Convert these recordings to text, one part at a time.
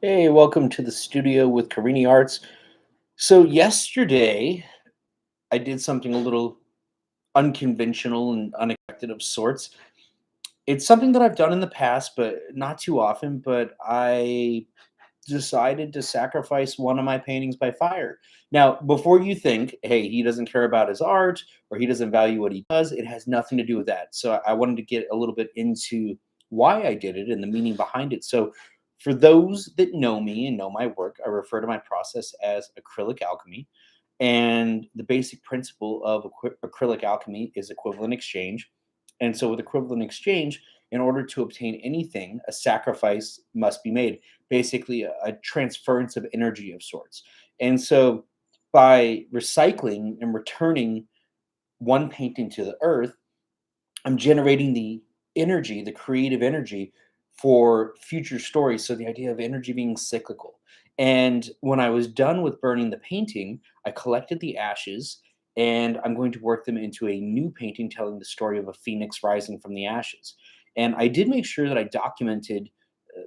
Hey, welcome to the studio with Carini Arts. So yesterday I did something a little unconventional and unexpected of sorts. It's something that I've done in the past, but not too often, but I decided to sacrifice one of my paintings by fire. Now, before you think, hey, he doesn't care about his art or he doesn't value what he does, it has nothing to do with that. So I wanted to get a little bit into why I did it and the meaning behind it. So, for those that know me and know my work, I refer to my process as acrylic alchemy. And the basic principle of acrylic alchemy is equivalent exchange. And so, with equivalent exchange, in order to obtain anything, a sacrifice must be made, basically, a transference of energy of sorts. And so, by recycling and returning one painting to the earth, I'm generating the energy, the creative energy for future stories. So the idea of energy being cyclical. And when I was done with burning the painting, I collected the ashes and I'm going to work them into a new painting telling the story of a phoenix rising from the ashes. And I did make sure that I documented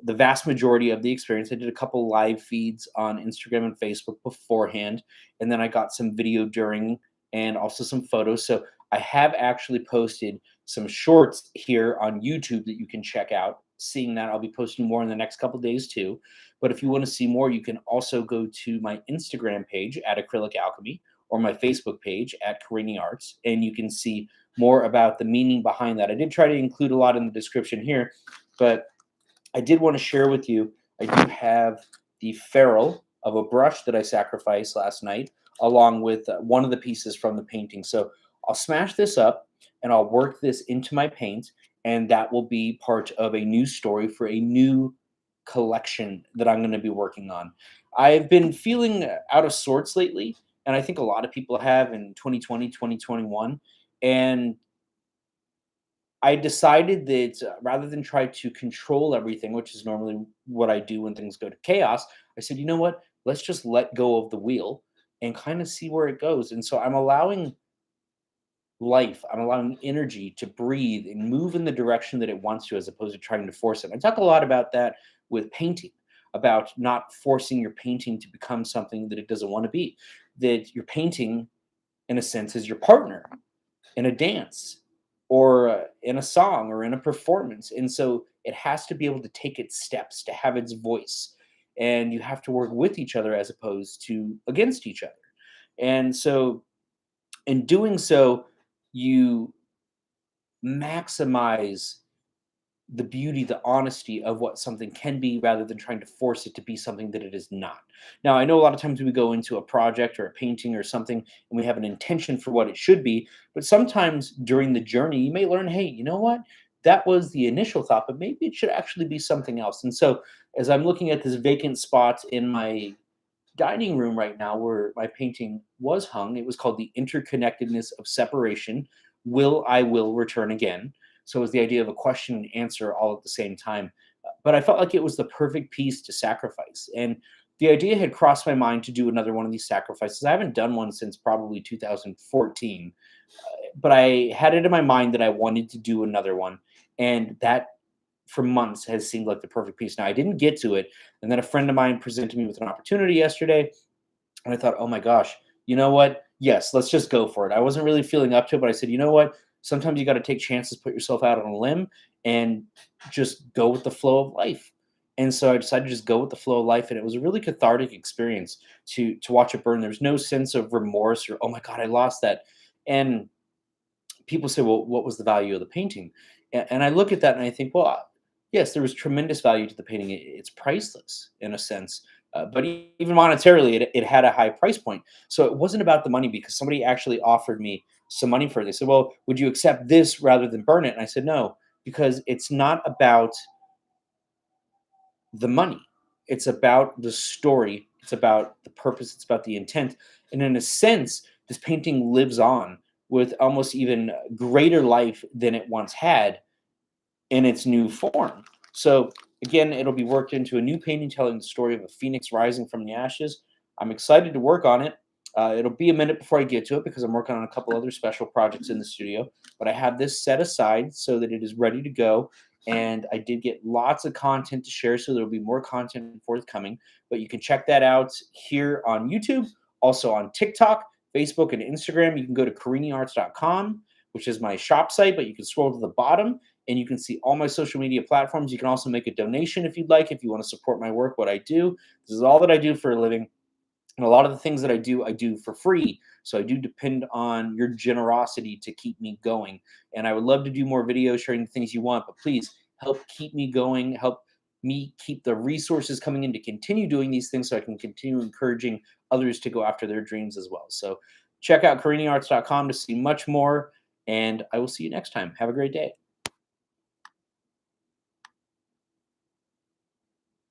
the vast majority of the experience. I did a couple live feeds on Instagram and Facebook beforehand, and then I got some video during and also some photos. So I have actually posted some shorts here on YouTube that you can check out. Seeing that, I'll be posting more in the next couple days too. But if you want to see more, you can also go to my Instagram page at Acrylic Alchemy or my Facebook page at Carini Arts, and you can see more about the meaning behind that. I did try to include a lot in the description here, but I did want to share with you. I do have the ferrule of a brush that I sacrificed last night, along with one of the pieces from the painting. So I'll smash this up and I'll work this into my paint, and that will be part of a new story for a new collection that I'm going to be working on. I've been feeling out of sorts lately, and I think a lot of people have in 2020, 2021. And I decided that rather than try to control everything, which is normally what I do when things go to chaos, I said, you know what? Let's just let go of the wheel and kind of see where it goes. And so I'm allowing life, I'm allowing energy to breathe and move in the direction that it wants to, as opposed to trying to force it. I talk a lot about that with painting, about not forcing your painting to become something that it doesn't want to be. That your painting, in a sense, is your partner in a dance or in a song or in a performance. And so it has to be able to take its steps, to have its voice. And you have to work with each other as opposed to against each other. And so in doing so, you maximize the beauty, the honesty of what something can be rather than trying to force it to be something that it is not. Now, I know a lot of times we go into a project or a painting or something and we have an intention for what it should be, but sometimes during the journey, you may learn, hey, you know what? That was the initial thought, but maybe it should actually be something else. And so, as I'm looking at this vacant spot in my dining room right now where my painting was hung. It was called The Interconnectedness of Separation. Will return again? So it was the idea of a question and answer all at the same time. But I felt like it was the perfect piece to sacrifice. And the idea had crossed my mind to do another one of these sacrifices. I haven't done one since probably 2014, but I had it in my mind that I wanted to do another one. And that for months has seemed like the perfect piece. Now, I didn't get to it. And then a friend of mine presented me with an opportunity yesterday. And I thought, oh my gosh, you know what? Yes, let's just go for it. I wasn't really feeling up to it, but I said, you know what? Sometimes you got to take chances, put yourself out on a limb, and just go with the flow of life. And so I decided to just go with the flow of life, and it was a really cathartic experience to watch it burn. There's no sense of remorse or oh my god, I lost that. And people say, well, what was the value of the painting? And I look at that and I think, well, yes, there was tremendous value to the painting. It's priceless in a sense, but even monetarily, it had a high price point. So it wasn't about the money because somebody actually offered me some money for it. They said, well, would you accept this rather than burn it? And I said, no, because it's not about the money. It's about the story. It's about the purpose. It's about the intent. And in a sense, this painting lives on with almost even greater life than it once had in its new form. So again, it'll be worked into a new painting telling the story of a phoenix rising from the ashes. I'm excited to work on it. It'll be a minute before I get to it because I'm working on a couple other special projects in the studio. But I have this set aside so that it is ready to go. and I did get lots of content to share, so there'll be more content forthcoming. But you can check that out here on YouTube, also on TikTok, Facebook, and Instagram. You can go to cariniarts.com, which is my shop site, but you can scroll to the bottom and you can see all my social media platforms. You can also make a donation if you'd like, if you want to support my work, what I do. This is all that I do for a living. And a lot of the things that I do for free. So I do depend on your generosity to keep me going. And I would love to do more videos sharing the things you want, but please help keep me going, help me keep the resources coming in to continue doing these things so I can continue encouraging others to go after their dreams as well. So check out cariniarts.com to see much more, and I will see you next time. Have a great day.